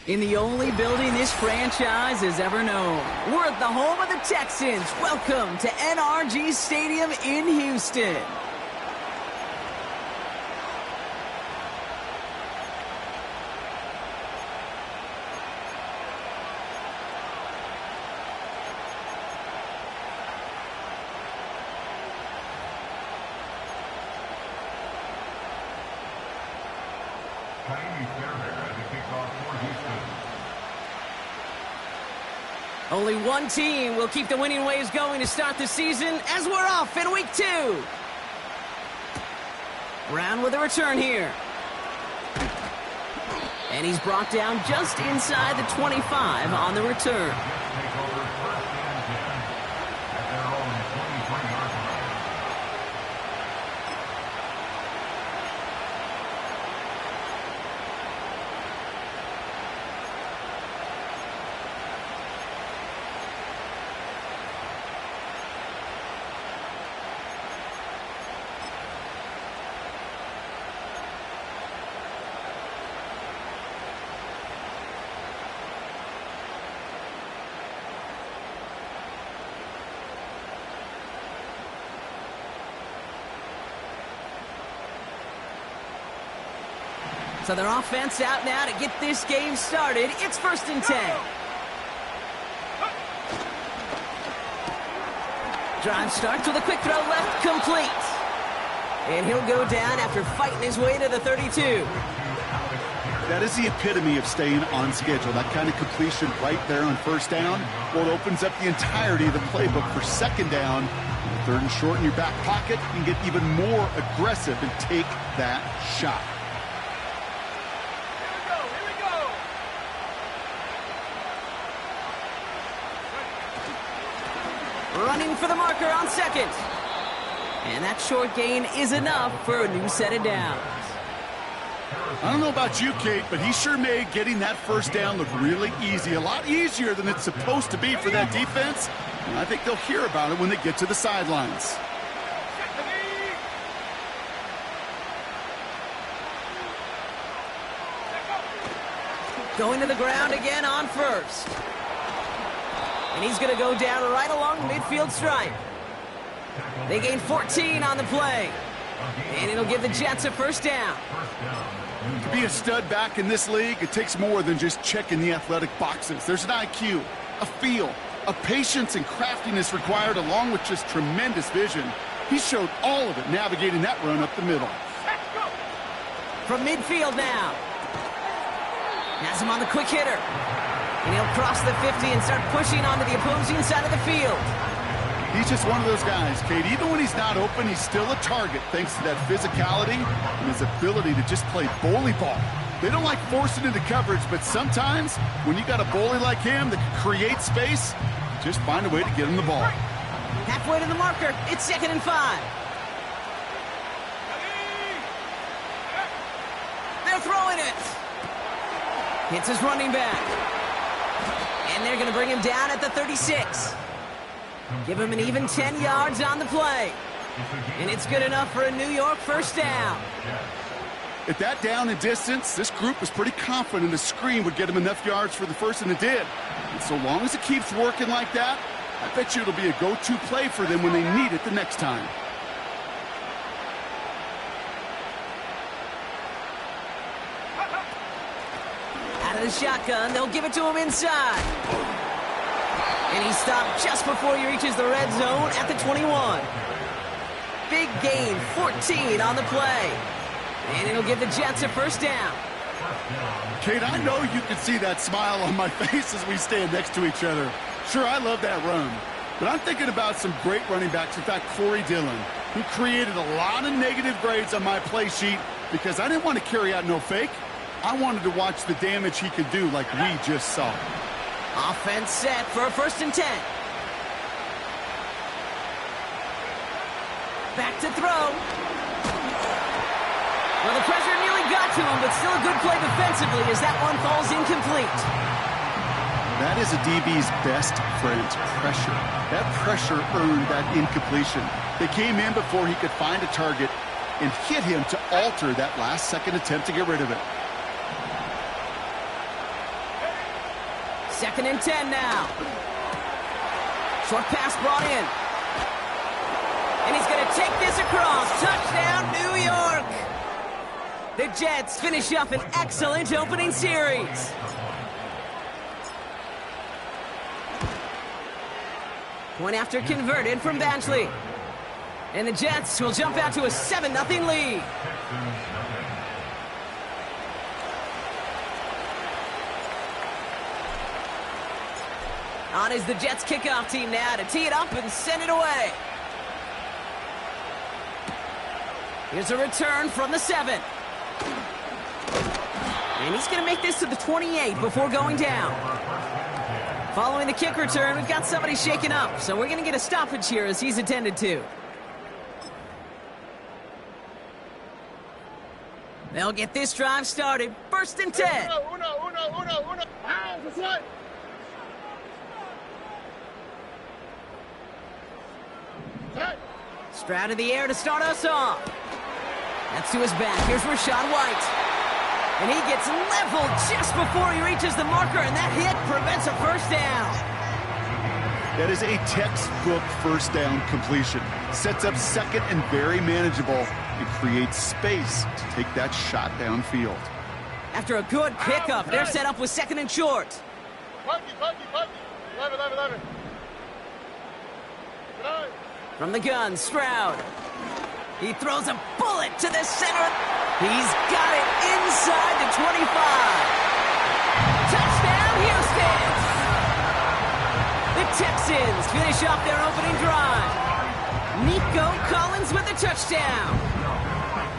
In the only building this franchise has ever known. We're at the home of the Texans. Welcome to NRG Stadium in Houston. Only one team will keep the winning waves going to start the season as we're off in week 2. Brown with a return here. And he's brought down just inside the 25 on the return. So their offense out now to get this game started. It's 1st and 10. Drive starts with a quick throw left, complete. And he'll go down after fighting his way to the 32. That is the epitome of staying on schedule. That kind of completion right there on 1st down. Well, it opens up the entirety of the playbook for 2nd down. 3rd and short in your back pocket. You can get even more aggressive and take that shot. Running for the marker on 2nd. And that short gain is enough for a new set of downs. I don't know about you, Kate, but he sure made getting that 1st down look really easy. A lot easier than it's supposed to be for that defense. And I think they'll hear about it when they get to the sidelines. Going to the ground again on 1st. And he's going to go down right along the midfield stripe. They gain 14 on the play. And it'll give the Jets a 1st down. To be a stud back in this league, it takes more than just checking the athletic boxes. There's an IQ, a feel, a patience and craftiness required along with just tremendous vision. He showed all of it navigating that run up the middle. From midfield now. Has him on the quick hitter. And he'll cross the 50 and start pushing onto the opposing side of the field. He's just one of those guys, Kate. Even when he's not open, he's still a target thanks to that physicality and his ability to just play bully ball. They don't like forcing into coverage, but sometimes when you got a bully like him that can create space, just find a way to get him the ball. Halfway to the marker. It's 2nd and 5. They're throwing it. Hits his running back. And they're going to bring him down at the 36. Give him an even 10 yards on the play. And it's good enough for a New York 1st down. At that down and distance, this group was pretty confident a screen would get him enough yards for the 1st, and it did. And so long as it keeps working like that, I bet you it'll be a go-to play for them when they need it the next time. Out of the shotgun, they'll give it to him inside. And he stopped just before he reaches the red zone at the 21. Big gain, 14 on the play. And it'll give the Jets a 1st down. Kate, I know you can see that smile on my face as we stand next to each other. Sure, I love that run. But I'm thinking about some great running backs. In fact, Corey Dillon, who created a lot of negative grades on my play sheet because I didn't want to carry out no fake. I wanted to watch the damage he could do like we just saw. Offense set for a 1st and 10. Back to throw. Well, the pressure nearly got to him, but still a good play defensively as that one falls incomplete. That is a DB's best friend, pressure. That pressure earned that incompletion. They came in before he could find a target and hit him to alter that last-second attempt to get rid of it. 2nd and 10 now. Short pass brought in. And he's going to take this across. Touchdown, New York. The Jets finish up an excellent opening series. Point after converted from Badgley. And the Jets will jump out to a 7-0 lead. On is the Jets kickoff team now to tee it up and send it away. Here's a return from the 7. And he's going to make this to the 28 before going down. Following the kick return, we've got somebody shaken up, so we're going to get a stoppage here as he's attended to. They'll get this drive started. 1st and 10. Stroud in the air to start us off. That's to his back. Here's Rachaad White. And he gets leveled just before he reaches the marker, and that hit prevents a first down. That is a textbook first down completion. Sets up 2nd and very manageable and creates space to take that shot downfield. After a good pickup, they're set up with 2nd and short. From the gun, Stroud. He throws a bullet to the center. He's got it inside the 25. Touchdown, Houston! The Texans finish off their opening drive. Nico Collins with a touchdown.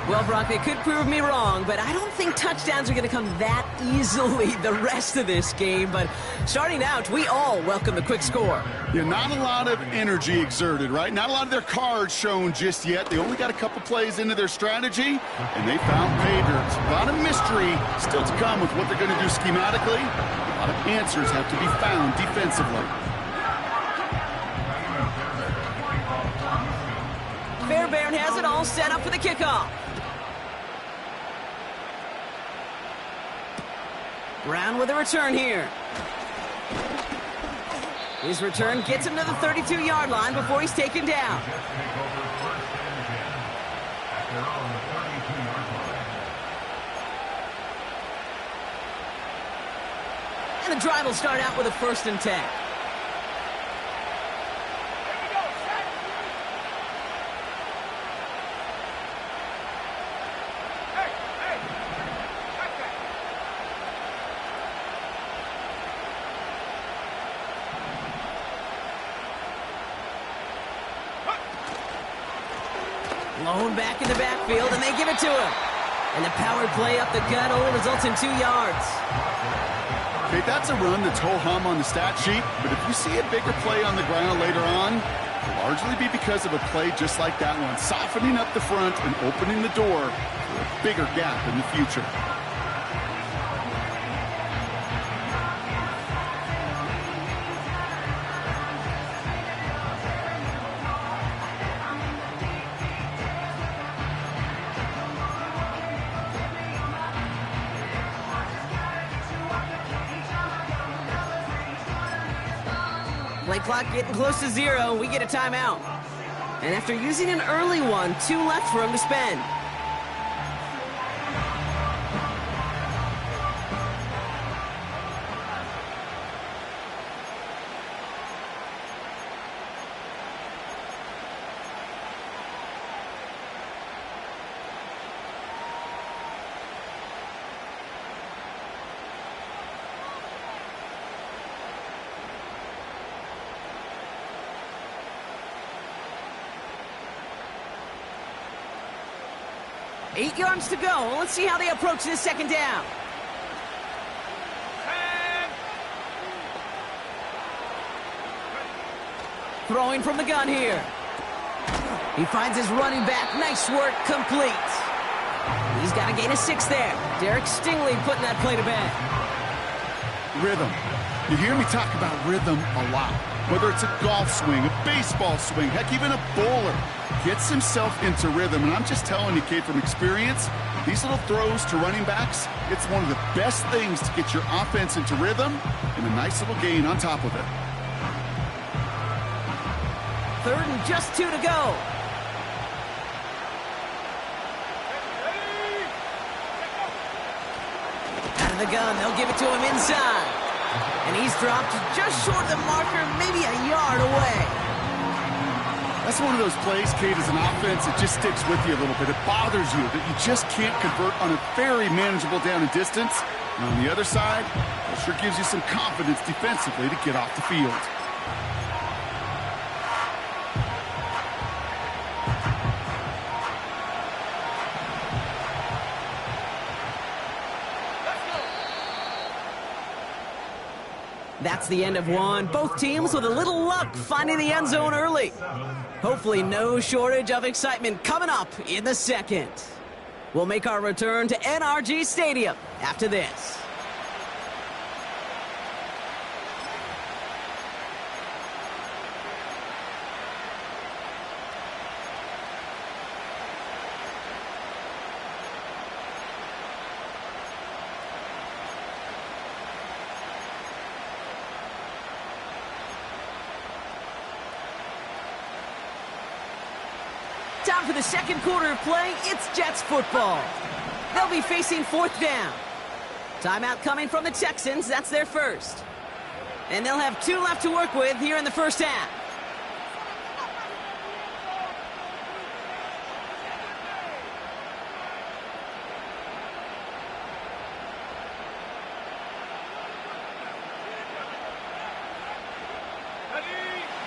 Well, Brock, they could prove me wrong, but I don't think touchdowns are going to come that easily the rest of this game. But starting out, we all welcome the quick score. Yeah, not a lot of energy exerted, right? Not a lot of their cards shown just yet. They only got a couple plays into their strategy, and they found pay dirt. A lot of mystery still to come with what they're going to do schematically. A lot of answers have to be found defensively. Fairbairn has it all set up for the kickoff. Brown with a return here. His return gets him to the 32-yard line before he's taken down. And the drive will start out with a 1st and 10. Lone back in the backfield, and they give it to him. And the power play up the gut only results in 2 yards. Okay, that's a run that's ho-hum on the stat sheet, but if you see a bigger play on the ground later on, it'll largely be because of a play just like that one, softening up the front and opening the door for a bigger gap in the future. Play clock getting close to 0. We get a timeout. And after using an early one, 2 left for him to spend. Eight yards to go. Let's see how they approach this 2nd down. Throwing from the gun here. He finds his running back. Nice work, complete. He's got to gain a 6 there. Derek Stingley putting that play to bed. Rhythm. You hear me talk about rhythm a lot. Whether it's a golf swing, a baseball swing, heck, even a bowler. gets himself into rhythm. And I'm just telling you, kid, from experience, these little throws to running backs, it's one of the best things to get your offense into rhythm and a nice little gain on top of it. 3rd and just 2 to go. Out of the gun, they'll give it to him inside. And he's dropped just short of the marker, maybe a yard away. That's one of those plays, Kate, as an offense, it just sticks with you a little bit. It bothers you that you just can't convert on a very manageable down and distance. And on the other side, it sure gives you some confidence defensively to get off the field. That's the end of one. Both teams with a little luck finding the end zone early. Hopefully no shortage of excitement coming up in the second. We'll make our return to NRG Stadium after this. Time for the second quarter of play. It's Jets football. They'll be facing 4th down. Timeout coming from the Texans. That's their first. And they'll have 2 left to work with here in the first half.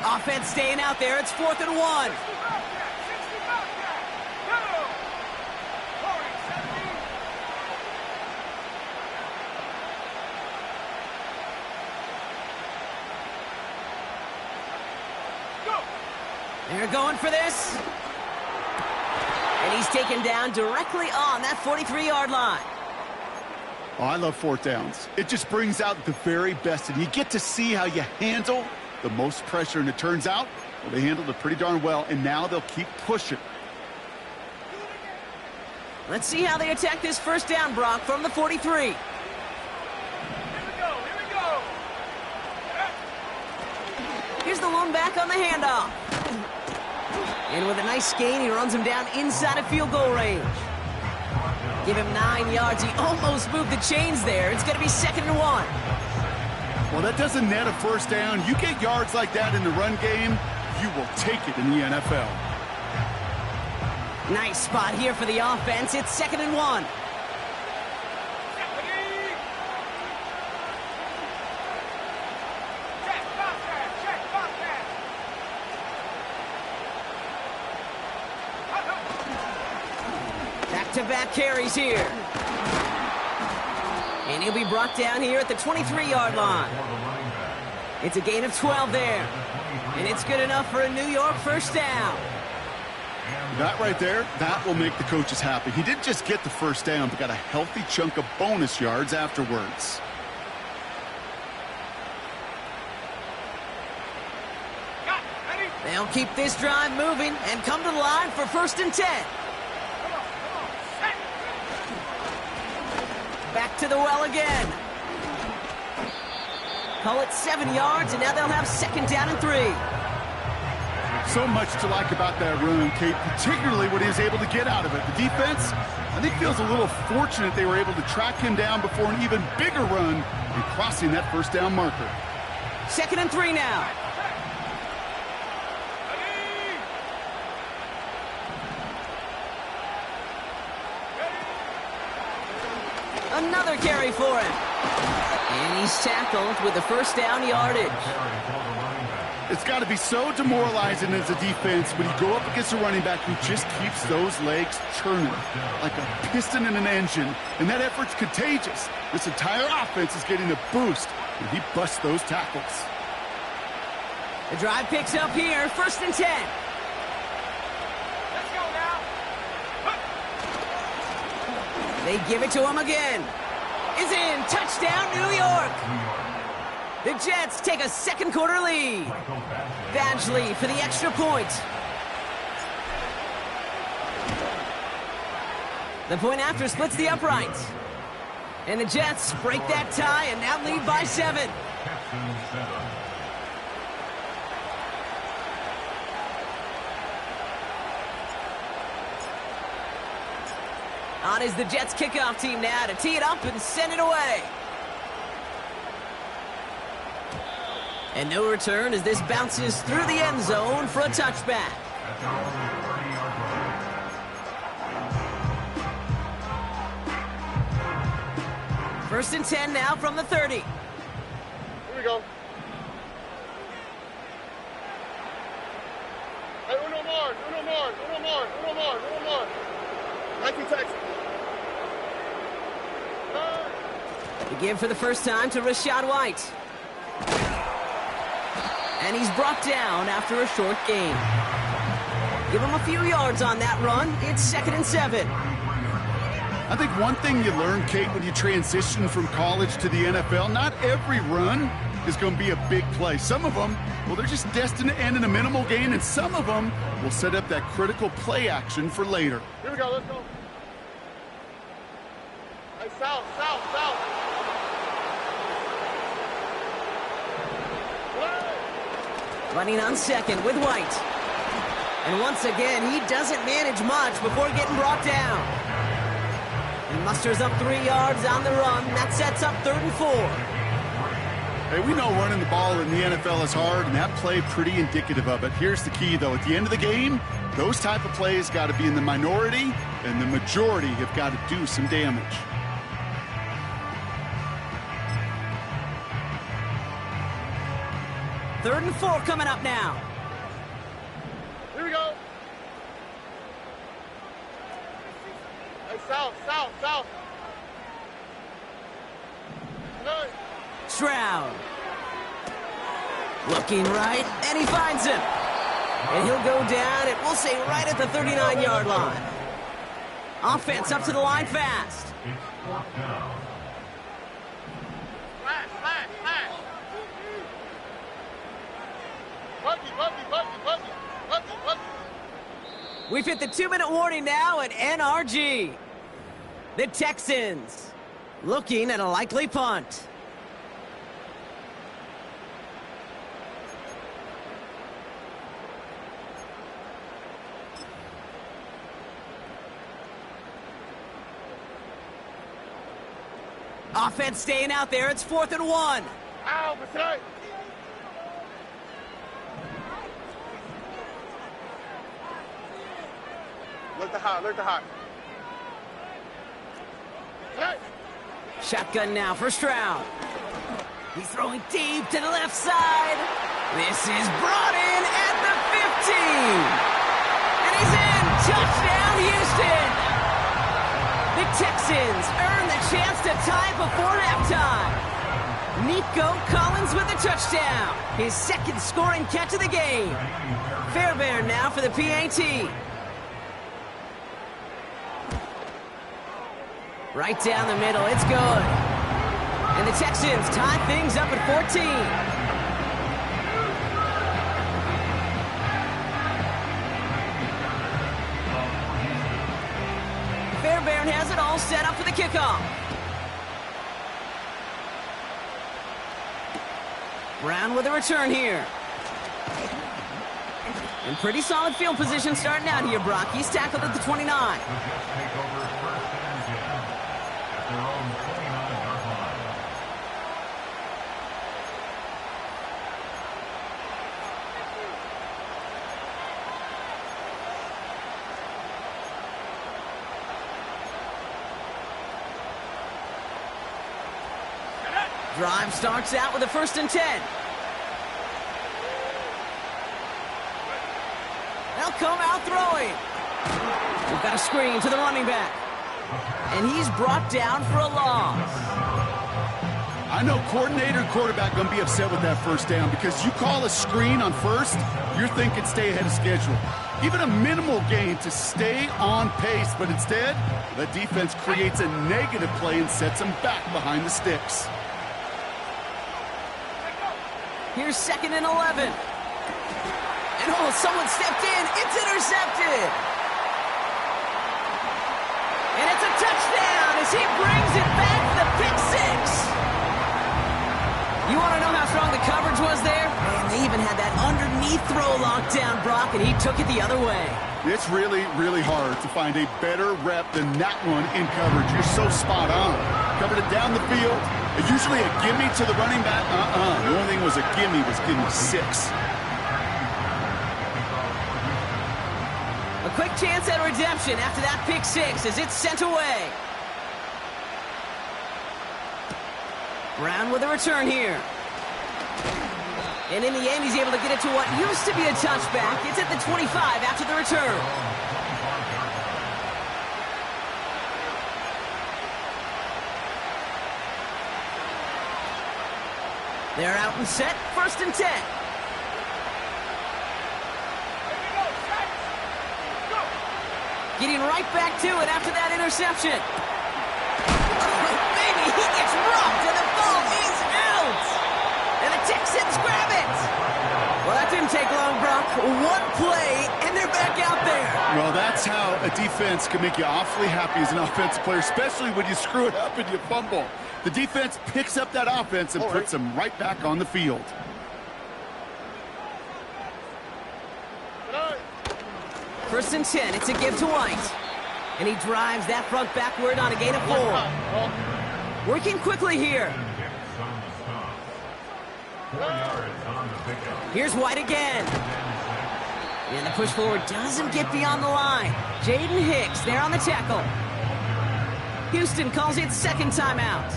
Offense staying out there. It's 4th and 1. They're going for this. And he's taken down directly on that 43-yard line. Oh, I love 4th downs. It just brings out the very best, and you get to see how you handle the most pressure, and it turns out, well, they handled it pretty darn well, and now they'll keep pushing. Let's see how they attack this first down, Brock, from the 43. Here we go. Here's the lone back on the handoff. And with a nice gain, he runs him down inside of field goal range. Give him 9 yards. He almost moved the chains there. It's going to be 2nd and 1. Well, that doesn't net a first down. You get yards like that in the run game, you will take it in the NFL. Nice spot here for the offense. It's 2nd and 1. Back-to-back carries here. And he'll be brought down here at the 23-yard line. It's a gain of 12 there. And it's good enough for a New York first down. That right there, that will make the coaches happy. He didn't just get the first down, but got a healthy chunk of bonus yards afterwards. They'll keep this drive moving and come to the line for 1st and 10. Back to the well again. Call it 7 yards, and now they'll have 2nd down and 3. So much to like about that run, Kate, particularly what he was able to get out of it. The defense, I think, feels a little fortunate they were able to track him down before an even bigger run and crossing that first down marker. 2nd and 3 now. Another carry for him. And he's tackled with the first down yardage. It's got to be so demoralizing as a defense when you go up against a running back who just keeps those legs churning like a piston in an engine. And that effort's contagious. This entire offense is getting a boost when he busts those tackles. The drive picks up here, 1st and 10. Let's go now. They give it to him again. Is in. Touchdown, New York. The Jets take a second quarter lead. Badgley for the extra point. The point after splits the uprights. And the Jets break that tie and now lead by 7. On is the Jets kickoff team now to tee it up and send it away. And no return as this bounces through the end zone for a touchback. First and 10 now from the 30. Here we go. Hey, uno more. Thank you, Texas. The give for the first time to Rachaad White. And he's brought down after a short gain. Give him a few yards on that run. It's 2nd and 7. I think one thing you learn, Kate, when you transition from college to the NFL, not every run is going to be a big play. Some of them, well, they're just destined to end in a minimal gain, and some of them will set up that critical play action for later. Here we go, let's go. Hey, south. Running on second with White. And once again, he doesn't manage much before getting brought down. He musters up 3 yards on the run. That sets up 3rd and 4. Hey, we know running the ball in the NFL is hard, and that play pretty indicative of it. Here's the key, though. At the end of the game, those type of plays got to be in the minority, and the majority have got to do some damage. Third and 4 coming up now. Here we go. Hey, south. Nine. Stroud. Looking right, and he finds him. And he'll go down, and we'll say right at the 39-yard line. Offense up to the line fast. Flash. Buggy. We've hit the 2-minute warning now at NRG. The Texans looking at a likely punt. Offense staying out there. It's 4th and 1. Ow, beside. Look the hot. Hey. Shotgun now for Stroud. He's throwing deep to the left side. This is brought in at the 15. And he's in. Touchdown, Houston. The Texans earn the chance to tie before halftime. Nico Collins with the touchdown. His 2nd scoring catch of the game. Fairbairn now for the PAT. Right down the middle, it's good. And the Texans tie things up at 14. Fairbairn has it all set up for the kickoff. Brown with a return here. In pretty solid field position starting out here, Brock. He's tackled at the 29. Drive starts out with a 1st and 10. They'll come out throwing. We've got a screen to the running back. And he's brought down for a loss. I know coordinator and quarterback going to be upset with that first down because you call a screen on first, you're thinking stay ahead of schedule. Even a minimal gain to stay on pace, but instead, the defense creates a negative play and sets them back behind the sticks. Here's 2nd and 11. And someone stepped in. It's intercepted. And it's a touchdown as he brings it back for the pick six. You want to know how strong the coverage was there? Man, they even had that underneath throw locked down, Brock, and he took it the other way. It's really, really hard to find a better rep than that one in coverage. You're so spot on. Covered it down the field. Usually a gimme to the running back. The only thing was a gimme was gimme 6. A quick chance at redemption after that pick six as it's sent away. Brown with a return here. And in the end, he's able to get it to what used to be a touchback. It's at the 25 after the return. They're out and set, 1st and 10. Getting right back to it after that interception. Oh, baby, he gets rocked and the ball is out. And the Texans grab it. Well, that didn't take long, Brock. One play, and they're back out there. Well, that's how a defense can make you awfully happy as an offensive player, especially when you screw it up and you fumble. The defense picks up that offense and puts them right back on the field. First and 10, it's a give to White. And he drives that front backward on a gain of 4. Working quickly here. Here's White again. And the push forward doesn't get beyond the line. Jaden Hicks there on the tackle. Houston calls it 2nd timeout.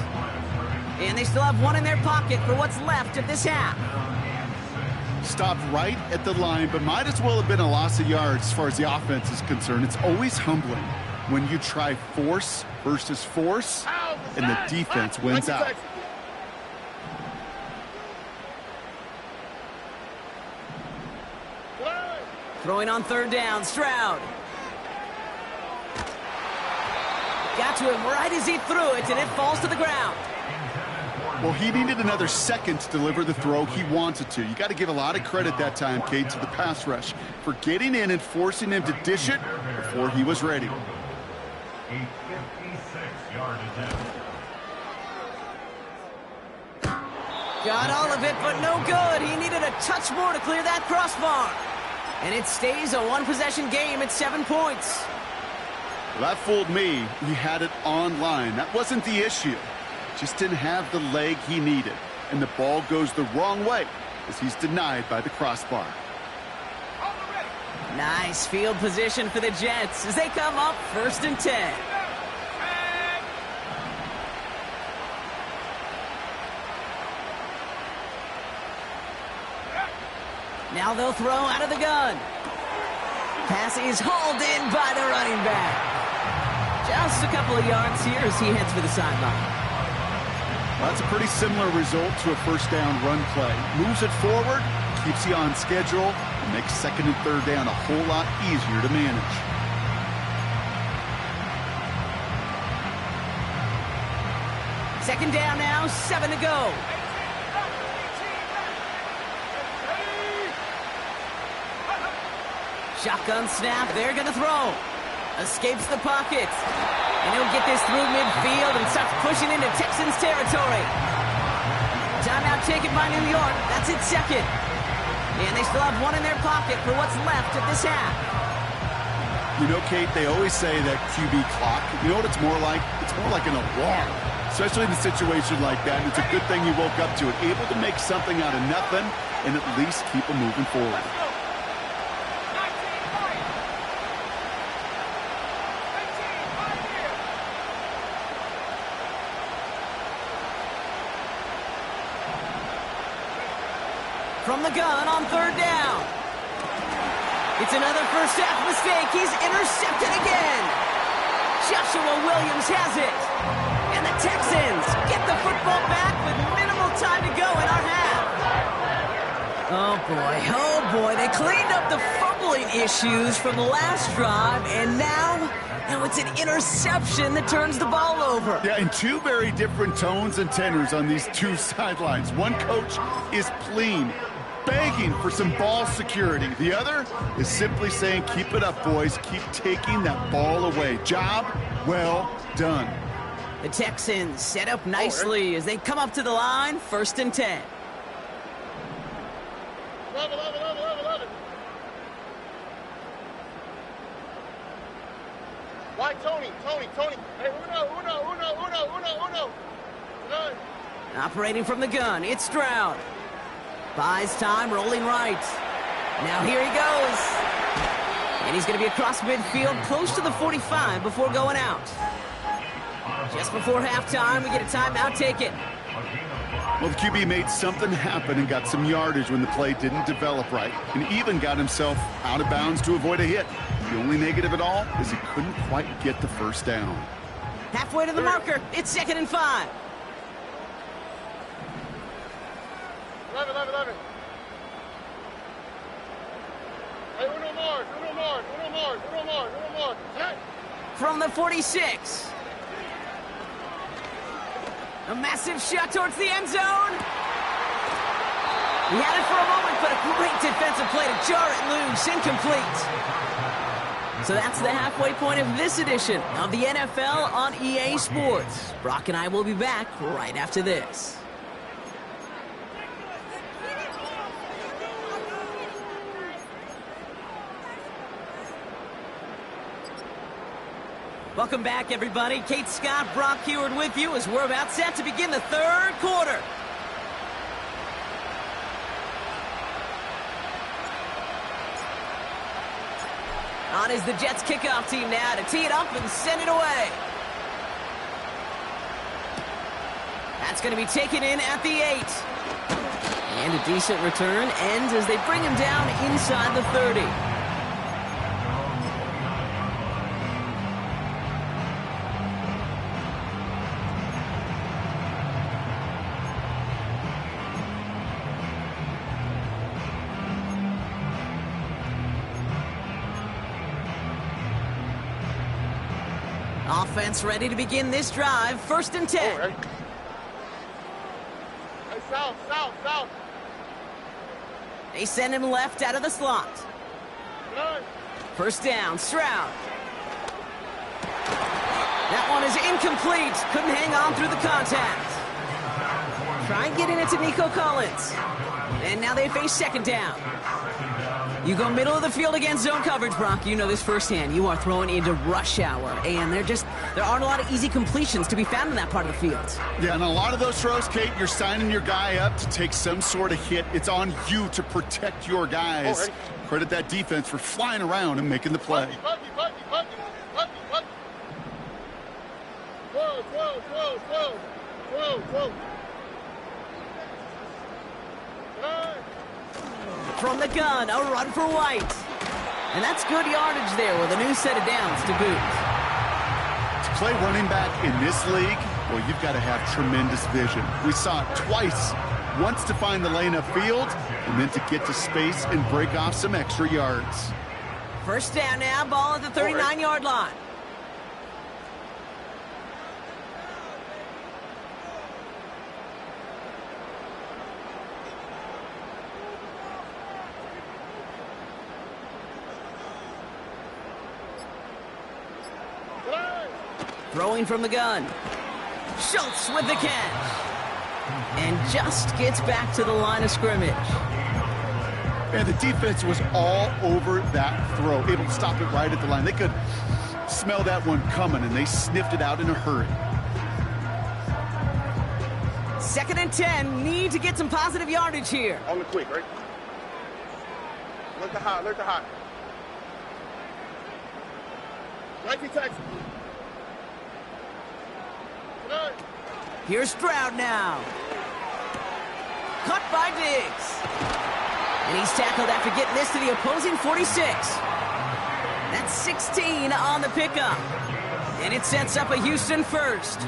And they still have one in their pocket for what's left of this half. Stopped right at the line, but might as well have been a loss of yards as far as the offense is concerned. It's always humbling when you try force versus force, and the defense wins out. Throwing on 3rd down, Stroud. Got to him right as he threw it, and it falls to the ground. Well, he needed another second to deliver the throw he wanted to. You got to give a lot of credit that time, Kate, to the pass rush for getting in and forcing him to dish it before he was ready. A 56-yard attempt. Got all of it, but no good. He needed a touch more to clear that crossbar. And it stays a one-possession game at 7 points. Well, that fooled me. He had it on line. That wasn't the issue. Just didn't have the leg he needed. And the ball goes the wrong way as he's denied by the crossbar. Nice field position for the Jets as they come up 1st and 10. Now they'll throw out of the gun. Pass is hauled in by the running back. Just a couple of yards here as he heads for the sideline. Well, that's a pretty similar result to a 1st down run play. Moves it forward, keeps you on schedule, and makes 2nd and 3rd down a whole lot easier to manage. Second down now, 7 to go. Shotgun snap, they're going to throw. Escapes the pocket. And he'll get this through midfield and starts pushing into Texans territory. Timeout taken by New York. That's its 2nd. And they still have one in their pocket for what's left of this half. You know, Kate, they always say that QB clock, you know what it's more like? It's more like an alarm, especially in a situation like that. And it's a good thing you woke up to it, able to make something out of nothing and at least keep them moving forward. From the gun on 3rd down. It's another first half mistake. He's intercepted again. Joshua Williams has it. And the Texans get the football back with minimal time to go in our half. Oh boy. They cleaned up the fumbling issues from the last drive, and now it's an interception that turns the ball over. Yeah, and 2 very different tones and tenors on these 2 sidelines. One coach is pleading, begging for some ball security. The other is simply saying, keep it up, boys. Keep taking that ball away. Job Well done. The Texans set up nicely as they come up to the line, 1st and 10. Love it, love it, love it, love it, love it. Why Tony? Hey, uno. Good. Operating from the gun, it's Stroud. Buys time, rolling right. Now here he goes. And he's going to be across midfield, close to the 45 before going out. Just before halftime, we get a timeout taken. Well, the QB made something happen and got some yardage when the play didn't develop right, and even got himself out of bounds to avoid a hit. The only negative at all is he couldn't quite get the first down. Halfway to the marker, it's 2nd and 5. Love it, love it, love it. Hey, uno more. Hey. From the 46. A massive shot towards the end zone. He had it for a moment, but a great defensive play to jar it loose, incomplete. So that's the halfway point of this edition of the NFL on EA Sports. Brock and I will be back right after this. Welcome back, everybody. Kate Scott, Brock Huard with you as we're about set to begin the 3rd quarter. On is the Jets kickoff team now to tee it up and send it away. That's going to be taken in at the 8. And a decent return ends as they bring him down inside the 30. Offense ready to begin this drive. 1st and 10. Hey, south. They send him left out of the slot. Good. 1st down, Stroud. That one is incomplete. Couldn't hang on through the contact. Try getting it to Nico Collins. And now they face 2nd down. You go middle of the field against zone coverage, Brock. You know this firsthand. You are throwing into rush hour, and there aren't a lot of easy completions to be found in that part of the field. Yeah, and a lot of those throws, Kate, you're signing your guy up to take some sort of hit. It's on you to protect your guys. Credit that defense for flying around and making the play. Buggy. Whoa. Good. From the gun, a run for White. And that's good yardage there with a new set of downs to boot. To play running back in this league, well, you've got to have tremendous vision. We saw it twice. Once to find the lane upfield, and then to get to space and break off some extra yards. 1st down now, ball at the 39-yard line. Throwing from the gun. Schultz with the catch. And just gets back to the line of scrimmage. And the defense was all over that throw, able to stop it right at the line. They could smell that one coming, and they sniffed it out in a hurry. 2nd and 10. Need to get some positive yardage here. On the quick, right? Alert the hot. Nike Texas. Good. Here's Stroud now. Cut by Diggs. And he's tackled after getting this to the opposing 46. That's 16 on the pickup. And it sets up a Houston 1st.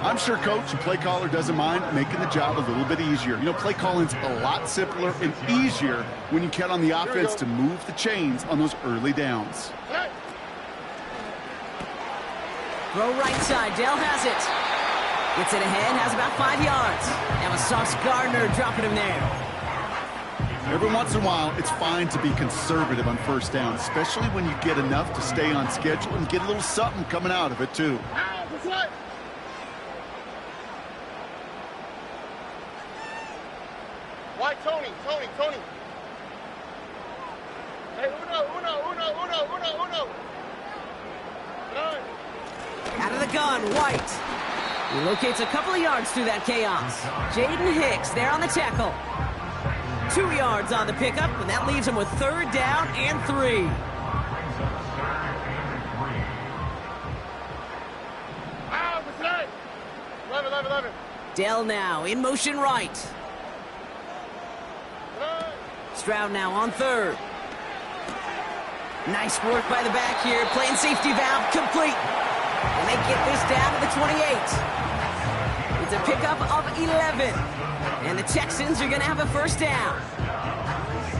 I'm sure coach and play caller doesn't mind making the job a little bit easier. You know, play calling's a lot simpler and easier when you count on the offense to move the chains on those early downs. Hey. Throw right side. Dell has it. Gets it ahead, has about 5 yards. Now a Sauce Gardner dropping him there. Every once in a while, it's fine to be conservative on first down, especially when you get enough to stay on schedule and get a little something coming out of it, too. Why, Tony? Hey, uno. Nine. Out of the gun, White. He locates a couple of yards through that chaos. Jaden Hicks there on the tackle. 2 yards on the pickup, and that leaves him with 3rd down and 3. Ah, what's that? 11. Dell now in motion right. Stroud now on 3rd. Nice work by the back here, playing safety valve complete. And they get this down to the 28. It's a pickup of 11. And the Texans are going to have a 1st down.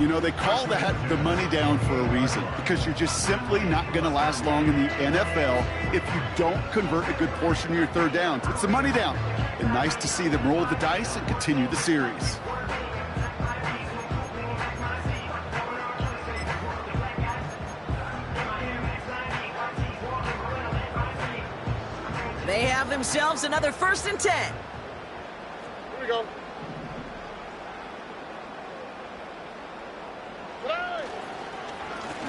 You know, they call that the money down for a reason, because you're just simply not going to last long in the NFL if you don't convert a good portion of your 3rd downs. It's the money down. And nice to see them roll the dice and continue the series. They have themselves another 1st and 10. Here we go.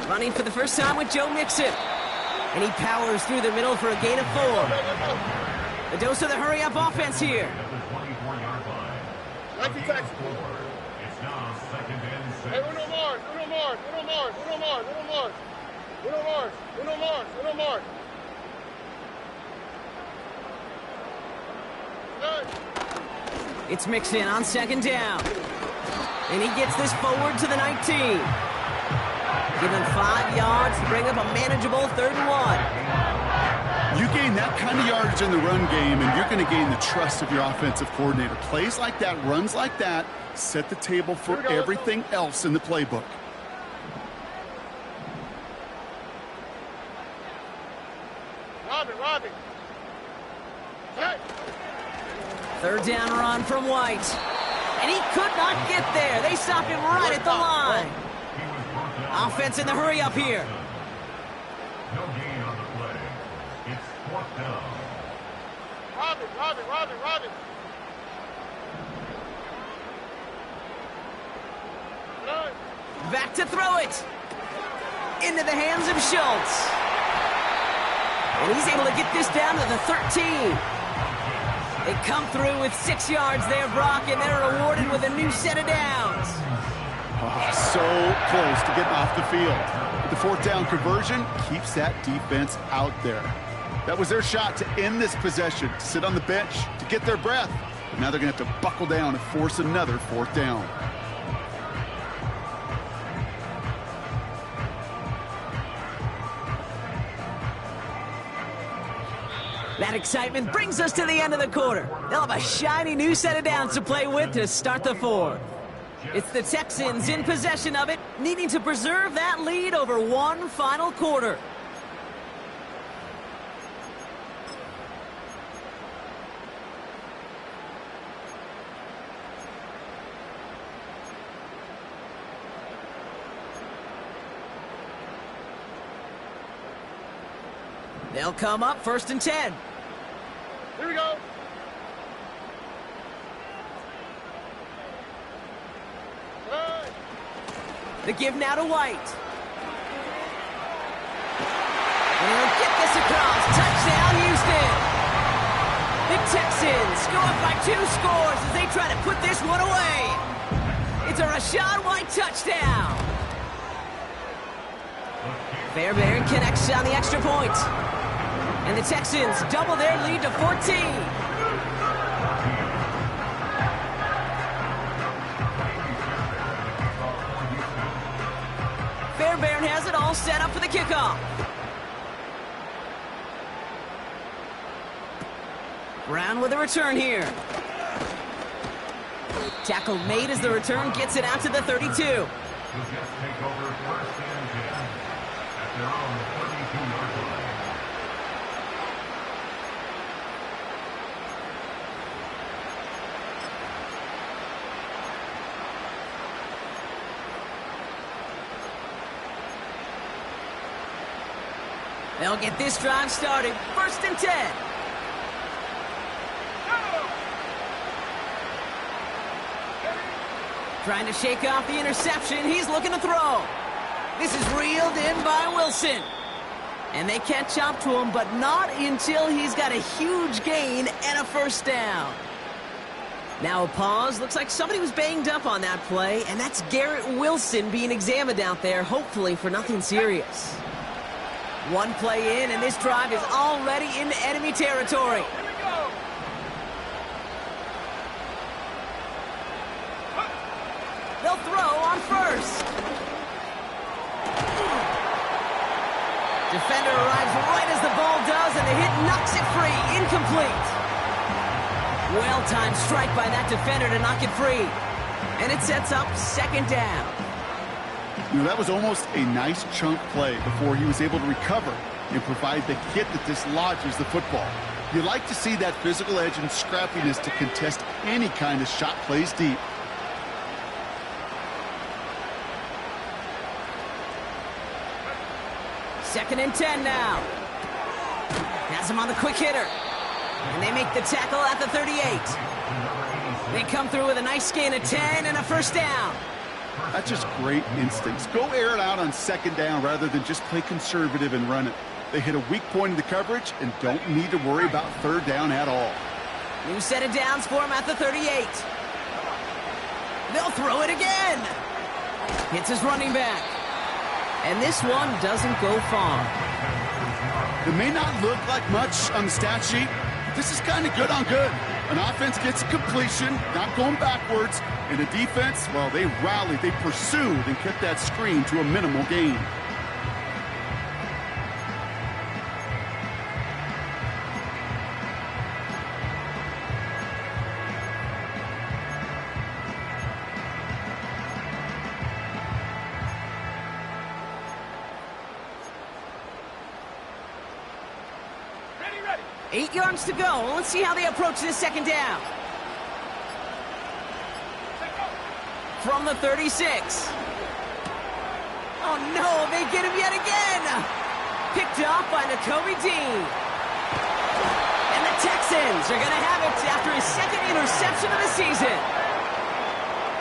Running for the first time with Joe Mixon. And he powers through the middle for a gain of 4. The dose of the hurry-up offense here. It's now 2nd and 6. Hey, Uno Mars. It's Mixon on 2nd down. And he gets this forward to the 19. Give him 5 yards to bring up a manageable 3rd and 1. You gain that kind of yardage in the run game, and you're going to gain the trust of your offensive coordinator. Plays like that, runs like that, set the table for everything else in the playbook. Robin. Hey. 3rd down run from White. And he could not get there. They stop him right at the line. Offense in the hurry up here. No gain on the play. It's 4th down. Robin. Nine. Back to throw it. Into the hands of Schultz. And he's able to get this down to the 13. They come through with 6 yards there, Brock, and they're rewarded with a new set of downs. Oh, so close to getting off the field. But the 4th down conversion keeps that defense out there. That was their shot to end this possession, to sit on the bench, to get their breath. But now they're going to have to buckle down and force another 4th down. That excitement brings us to the end of the quarter. They'll have a shiny new set of downs to play with to start the 4th. It's the Texans in possession of it, needing to preserve that lead over one final quarter. They'll come up 1st and 10. Here we go. Hey. The give now to White. And he'll get this across. Touchdown, Houston. The Texans go up by 2 scores as they try to put this one away. It's a Rachaad White touchdown. Fairbairn connects on the extra point. And the Texans double their lead to 14. Fairbairn has it all set up for the kickoff. Brown with a return here. Tackle made as the return gets it out to the 32. The Jets take over 1st and 10 at their own 32-yard line. They'll get this drive started. 1st and 10. Trying to shake off the interception. He's looking to throw. This is reeled in by Wilson. And they catch up to him, but not until he's got a huge gain and a 1st down. Now a pause. Looks like somebody was banged up on that play, and that's Garrett Wilson being examined out there, hopefully for nothing serious. One play in, and this drive is already into enemy territory. They'll throw on 1st. Defender arrives right as the ball does, and the hit knocks it free. Incomplete. Well-timed strike by that defender to knock it free. And it sets up 2nd down. You know, that was almost a nice chunk play before he was able to recover and provide the hit that dislodges the football. You like to see that physical edge and scrappiness to contest any kind of shot plays deep. Second and 10 now. Has him on the quick hitter. And they make the tackle at the 38. They come through with a nice gain of 10 and a 1st down. That's just great instincts. Go air it out on 2nd down rather than just play conservative and run it. They hit a weak point in the coverage and don't need to worry about 3rd down at all. New set of downs for him at the 38. They'll throw it again. Hits his running back. And this one doesn't go far. It may not look like much on the stat sheet. This is kind of good on good. An offense gets a completion, not going backwards. And a defense, well, they rallied, they pursued, and kept that screen to a minimal gain. Ready. 8 yards to go. Let's see how they approach this 2nd down. From the 36. Oh, no, they get him yet again. Picked off by Nakobe Dean. And the Texans are going to have it after his 2nd interception of the season.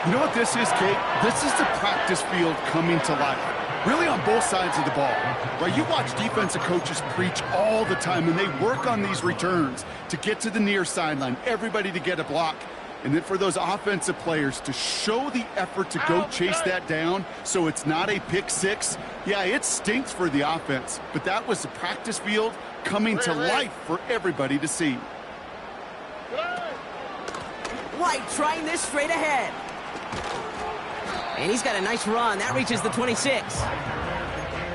You know what this is, Kate? This is the practice field coming to life. Really on both sides of the ball. Right? You watch defensive coaches preach all the time, and they work on these returns to get to the near sideline, everybody to get a block. And then for those offensive players to show the effort to go chase that down so it's not a pick six. Yeah, it stinks for the offense, but that was the practice field coming to life for everybody to see. White trying this straight ahead. And he's got a nice run. That reaches the 26.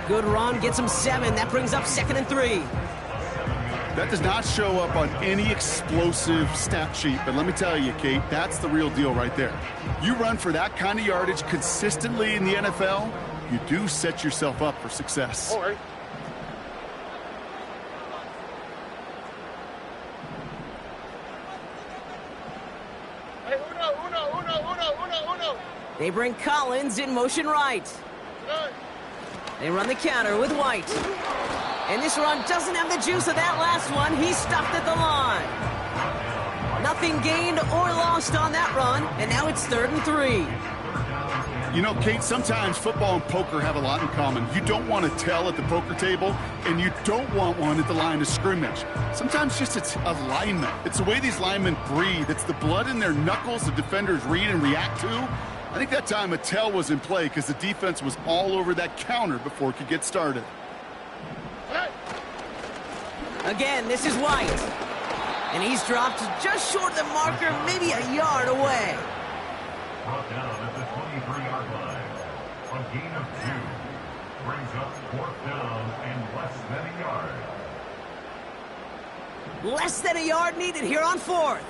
Good run, gets him 7. That brings up 2nd and 3. That does not show up on any explosive stat sheet, but let me tell you, Kate, that's the real deal right there. You run for that kind of yardage consistently in the NFL, you do set yourself up for success. All right. Hey, uno. They bring Collins in motion right. They run the counter with White. And this run doesn't have the juice of that last one. He's stopped at the line. Nothing gained or lost on that run, and now it's 3rd and 3. You know, Kate, sometimes football and poker have a lot in common. You don't want to tell at the poker table, and you don't want one at the line of scrimmage. Sometimes just it's alignment. It's the way these linemen breathe. It's the blood in their knuckles the defenders read and react to. I think that time a tell was in play because the defense was all over that counter before it could get started. Again, this is White. And he's dropped just short of the marker, maybe a yard away. Brought down at the 23-yard line. A gain of 2. Brings up 4th down and less than a yard. Less than a yard needed here on 4th.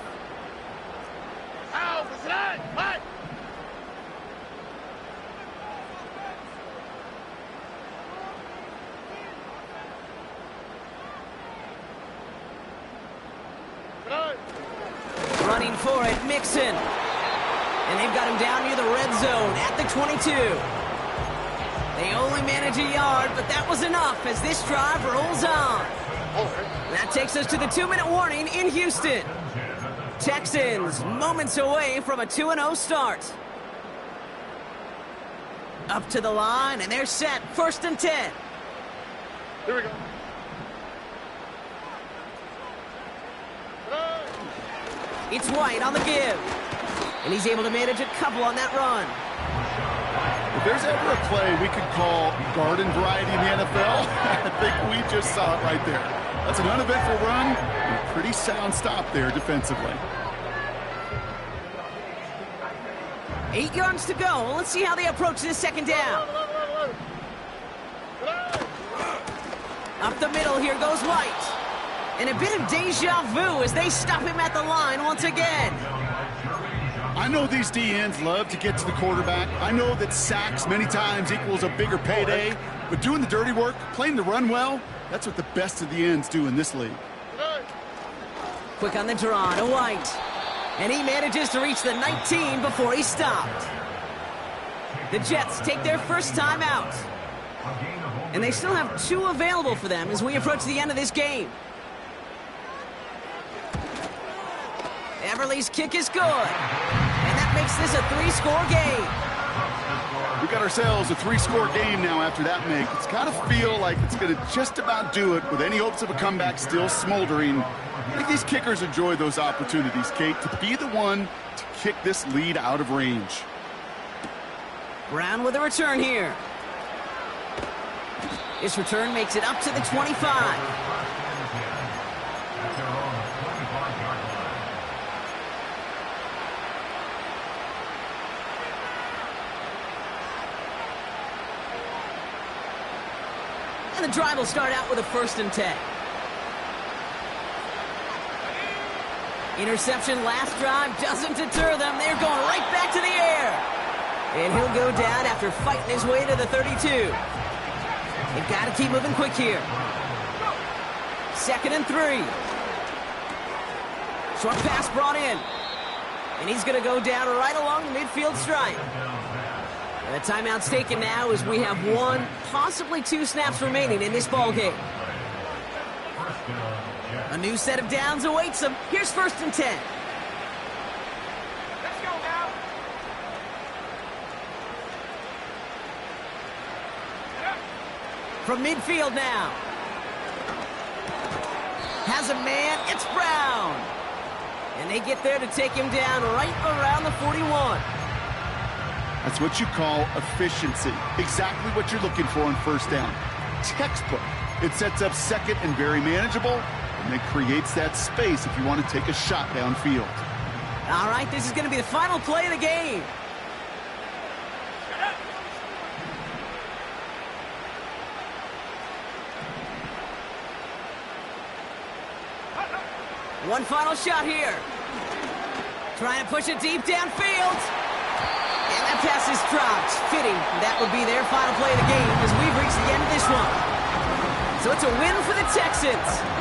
Ow, what's that? What? Running for it, Mixon. And they've got him down near the red zone at the 22. They only manage a yard, but that was enough as this drive rolls on. That takes us to the 2-minute warning in Houston. Texans moments away from a 2-0 start. Up to the line, and they're set. 1st and 10. Here we go. It's White on the give. And he's able to manage a couple on that run. If there's ever a play we could call garden variety in the NFL, I think we just saw it right there. That's an uneventful run and a pretty sound stop there defensively. 8 yards to go. Let's see how they approach this 2nd down. Up the middle, here goes White. And a bit of deja vu as they stop him at the line once again. I know these DNs love to get to the quarterback. I know that sacks many times equals a bigger payday. But doing the dirty work, playing the run well, that's what the best of the ends do in this league. Quick on the draw to White. And he manages to reach the 19 before he stopped. The Jets take their first time out. And they still have 2 available for them as we approach the end of this game. Everly's kick is good. And that makes this a 3-score game. We got ourselves a 3-score game now after that make. It's got to feel like it's going to just about do it with any hopes of a comeback still smoldering. I think these kickers enjoy those opportunities, Kate, to be the one to kick this lead out of range. Brown with a return here. This return makes it up to the 25. And the drive will start out with a 1st and 10. Interception last drive doesn't deter them. They're going right back to the air. And he'll go down after fighting his way to the 32. They've got to keep moving quick here. 2nd and 3. Short pass brought in. And he's going to go down right along the midfield stripe. The timeout's taken now as we have 1, possibly 2 snaps remaining in this ball game. A new set of downs awaits them. Here's 1st and 10. Let's go now. From midfield now. Has a man. It's Brown. And they get there to take him down right around the 41. That's what you call efficiency. Exactly what you're looking for on 1st down. Textbook. It sets up 2nd and very manageable, and it creates that space if you want to take a shot downfield. All right, this is going to be the final play of the game. One final shot here. Trying to push it deep downfield. And that pass is dropped. Fitting. That would be their final play of the game as we've reached the end of this one. So it's a win for the Texans.